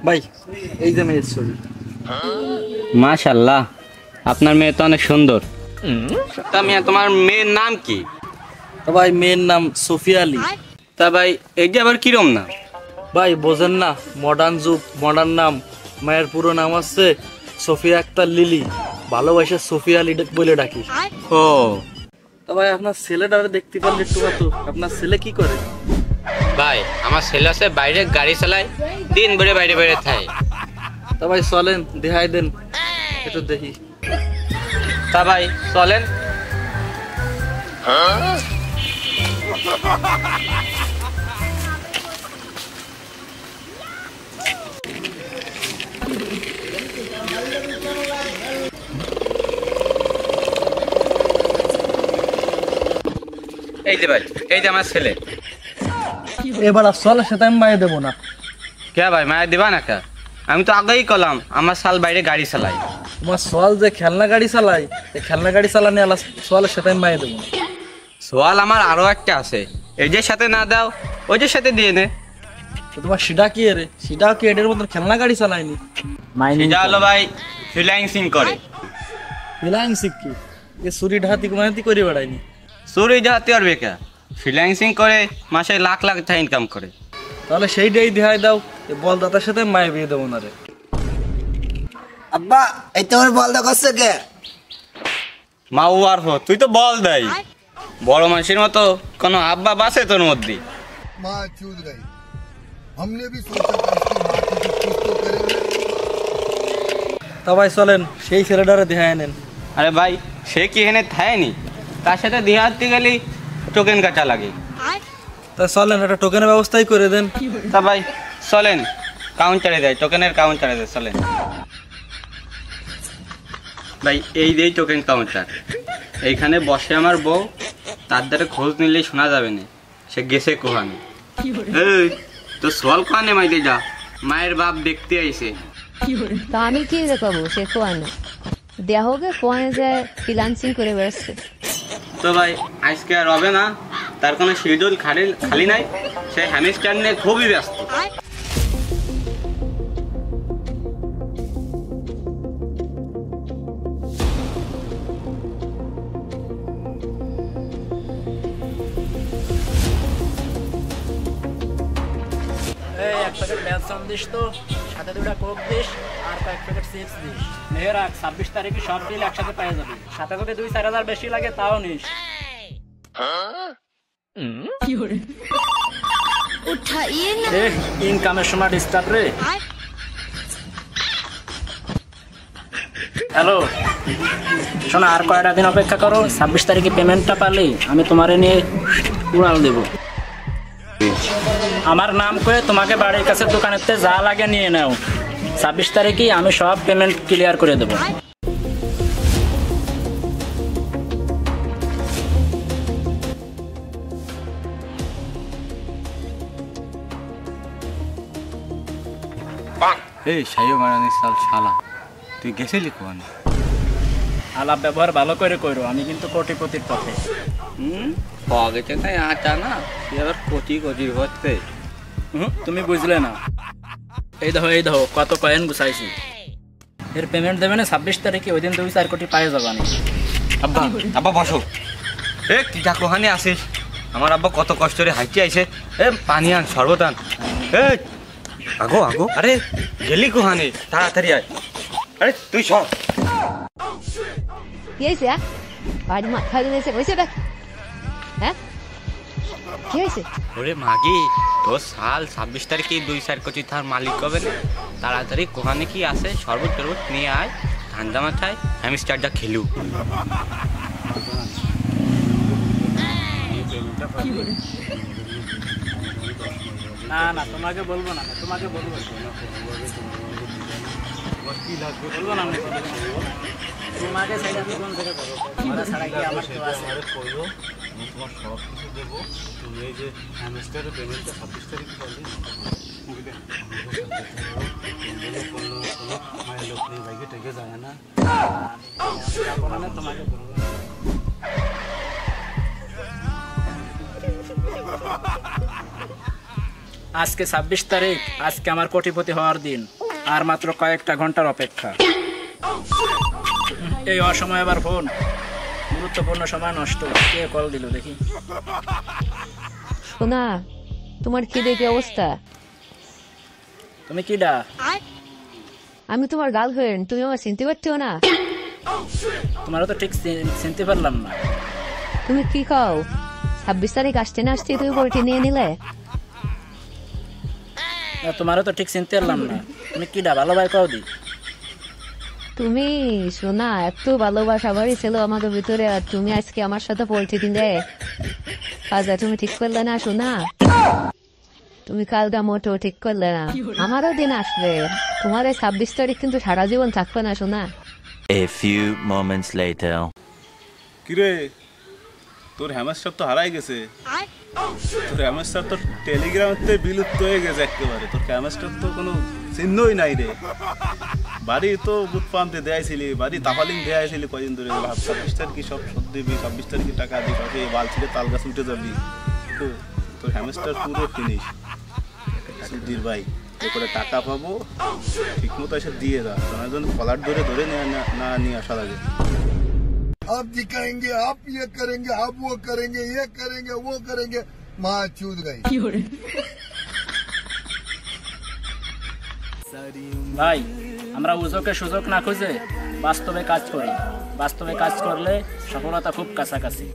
ভাই এই যে মেয়ের ছবি। মাশাআল্লাহ, আপনার মেয়ে তো অনেক সুন্দর। তা মিয়া তোমার মেয়ের নাম কি? তো ভাই মেয়ের নাম সোফিয়া আলী। তা ভাই এই যে আবার কিরম না? ভাই বোঝেন না, মডার্ন যুগ, মডার্ন নাম। মায়ের পুরো নাম হচ্ছে সোফিয়া আক্তার লিলি, ভালোবাসে সোফিয়া আলী বলে ডাকি। ও তো ভাই আপনার ছেলেটারে দেখতে পারলে একটু কত, আপনার ছেলে কি করে? ভাই আমার ছেলে আছে বাইরে গাড়ি চালায়, দিন ভরে বাইরে বাইরে থাকে। তা ভাই চলেন দেখাই দেন একটু দেখি। তা ভাই চলেন। এই যে ভাই, এই যে আমার ছেলে। এবার আর চলে সেটা আমি মায়ে দেবো না। কে ভাই মায়ের দিবা না কে? আমি তো আগেই কলাম আমার সাল বাইরে গাড়ি চালাই। তোমার সোয়াল যে খেলনা গাড়ি চালাই, এই খেলনা গাড়ি চালানি আলা সোয়ালের সাথে আমি মায়ে দেবো না। সোয়াল আমার আরো একটা আছে, এই যে সাথে না দাও ওই যে সাথে দিয়ে নে। তো তোমার সেটা কি রে? সেটাও কি এটার মতন খেলনা গাড়ি চালায়নি? সেটা হলো ভাই ফ্রিল্যান্সিং করে। ফ্রিল্যান্সিং কি? এ চুরি ডাহাতি কুমাহাতি করে বেড়ায়নি? চুরি ডাহাতি আর বেকার, ফ্রিল্যান্সিং করে মাসে লাখ লাখ টাকা ইনকাম করে। তাহলে সেইটাই দেখাই দাও, এ বলদাতার সাথে মায়ে বিয়ে দেবো না রে। আব্বা এই তোমার বলদা করছে কে? মা ও আর হো, তুই তো বল দেয় বড় মানুষের মতো কোনো আব্বা বাসে তোর মধ্যে। माँ चूक गई। हमने भी सोचा था इसकी माँ की कुछ तो करेंगे। তা ভাই চলেন সেই ছেলেটারে দেখাই নেন। আরে ভাই সে কি এখানে থায়নি, তার সাথে দিহাতে গেলে টোকেন কাটা লাগে। তা চলেন একটা টোকেনের ব্যবস্থাই করে দেন। তা ভাই চলেন কাউন্টারে যাই, টোকেনের কাউন্টারে যাই চলেন। ভাই এই যে টোকেন কাউন্টার, এইখানে বসে আমার বউ, তার দ্বারা খোঁজ নিলেই শোনা যাবে না সে গেছে কোহানে। এই তো সোয়াল কোহানে মাইতে যা, মায়ের বাপ দেখতে আইছে। তা আমি কি দেখাবো? সে কোয়ানে দেয়া হোক, কোয়ানে যায় ফ্রিল্যান্সিং করে বেড়াচ্ছে। তো ভাই আজকে আর হবে না, তার কোনো শিডিউল খালি নাই, সে হ্যামিস্টার নিয়ে খুবই ব্যস্ত। এই এক প্যাকেট বেলসাম দিস, তো সাথে দুটা কোক দিস আর কয়েক প্যাকেট চিপস দিস। নে রাখ, 26 তারিখে সব বিল একসাথে পেয়ে যাবি। সাথে যদি 2-4 হাজার বেশি লাগে তাও নিস। ইনকামের সময় ডিস্টার্ব রে। হ্যালো শোনা, আর কয়টা দিন অপেক্ষা করো, 26 তারিখে পেমেন্টটা পালে আমি তোমারে নিয়ে উড়াল দেবো। আমার নাম করে তোমাকে বাড়ির কাছে দোকানেতে যা লাগে নিয়ে নাও। 26 তারিখেই আমি সব পেমেন্ট ক্লিয়ার করে দেবো। এই সাইও মারানি সাল শালা, তুই গেছিলি কোন? আলাপ ব্যবহার ভালো করে করো, আমি কিন্তু কোটিপতির পথে। গেছে তাই আটা না, তুই আবার কোটি কোটি হচ্ছে। তুমি বুঝলে না। এই দেখো কত কয়েন গুছাইছি। এর পেমেন্ট দেবে না 26 তারিখে, ওই দিন 2-4 কোটি পায়ে যাবা নি। আব্বা আব্বা বসো। এ কি যা কোহানে আসিস? আমার আব্বা কত কষ্ট করে হাইটে আইছে। এ পানি আন, শরবত আন। এ আগো আগো, আরে গেলি কোহানে, তাড়াতাড়ি আয়। আরে তুই সর। কি হয়েছে? বাড়ি মাথা দিয়েছে হয়েছে দেখ। হ্যাঁ কি হয়েছে? ওরে মাগি, তোর সাল 26 তারিখে 2-4 কোটি তার মালিক হবে না। তাড়াতাড়ি কোহানে কি আছে, শরবত টরবত নিয়ে আয়, ঠান্ডা মাথায় হ্যামস্টারটা খেলু। না না তোমাকে বলবো না, তোমাকে বলবো কি লাগবে বলবো না। তোমাকে সেটা কোন জায়গায় করবো, ওরা ছাড়া কি আমার কেউ আছে? করবো আমি তোমার সব কিছু দেবো। তুমি এই যে হ্যামস্টারের পেমেন্টটা 26 তারিখ পারলে মায়ের লোক নেই, বাইকে টেকে যায় না। তোমাকে বলবো আজকে 26 তারিখ, আজকে আমার কোটিপতি হওয়ার দিন। আর মাত্র কয়েকটা ঘন্টার অপেক্ষা। এই অসময় আবার ফোন, গুরুত্বপূর্ণ সময় নষ্ট। কে কল দিল দেখি। সোনা, তোমার কি দেখি অবস্থা? তুমি কিডা? আমি তোমার গার্লফ্রেন্ড, তুমি আমার চিনতে পারছো না? তোমারও তো ঠিক চিনতে পারলাম না। তুমি কি খাও? 26 তারিখ আসতে না আসতে তুমি বইটি নিয়ে নিলে। তোমারও তো ঠিক চিনতে পারলাম না। তুমি কিডা? ভালো ভাই কও দি। তুমি সোনা, এত ভালোবাসা বাড়ি ছিল আমাদের ভিতরে, আর তুমি আজকে আমার সাথে পোল্ট্রি কিনে কাজা তুমি ঠিক করলে না সোনা। তুমি কালটা মোটো ঠিক করলে না। আমারও দিন আসবে, তোমার এই 26 তারিখ কিন্তু সারা জীবন থাকবে না সোনা। A few moments later. কিরে, তোর হ্যামস্টার তো হারাই গেছে। তোর হ্যামস্টার তো টেলিগ্রামতে বিলুপ্ত হয়ে গেছে একেবারে। তোর হ্যামস্টার তো কোনো চিহ্নই নাই রে। বাড়ি তো বুথ পাম্পে দেয়াইছিলি, বাড়ি তাপালিং দেয়াইছিলি কদিন ধরে। ভাব 26 তারিখে সব শোধ দিবি, 26 তারিখে টাকা দিবি, সবে বাল ছিঁড়ে তাল গাছ উঠে যাবি। তো তোর হ্যামস্টার পুরো ফিনিশ। সুধীর ভাই, এ করে টাকা পাবো, ঠিক মতো এসে দিয়ে যা। তোমার জন্য কলার ধরে ধরে না নিয়ে আসা লাগে। आप दिखाएंगे, आप ये करेंगे, आप वो करेंगे, ये करेंगे, वो करेंगे। माँ चूद गई। ভাই, আমরা উজোকে সুযোগ না খুঁজে বাস্তবে কাজ করি। বাস্তবে কাজ করলে সফলতা খুব কাছাকাছি।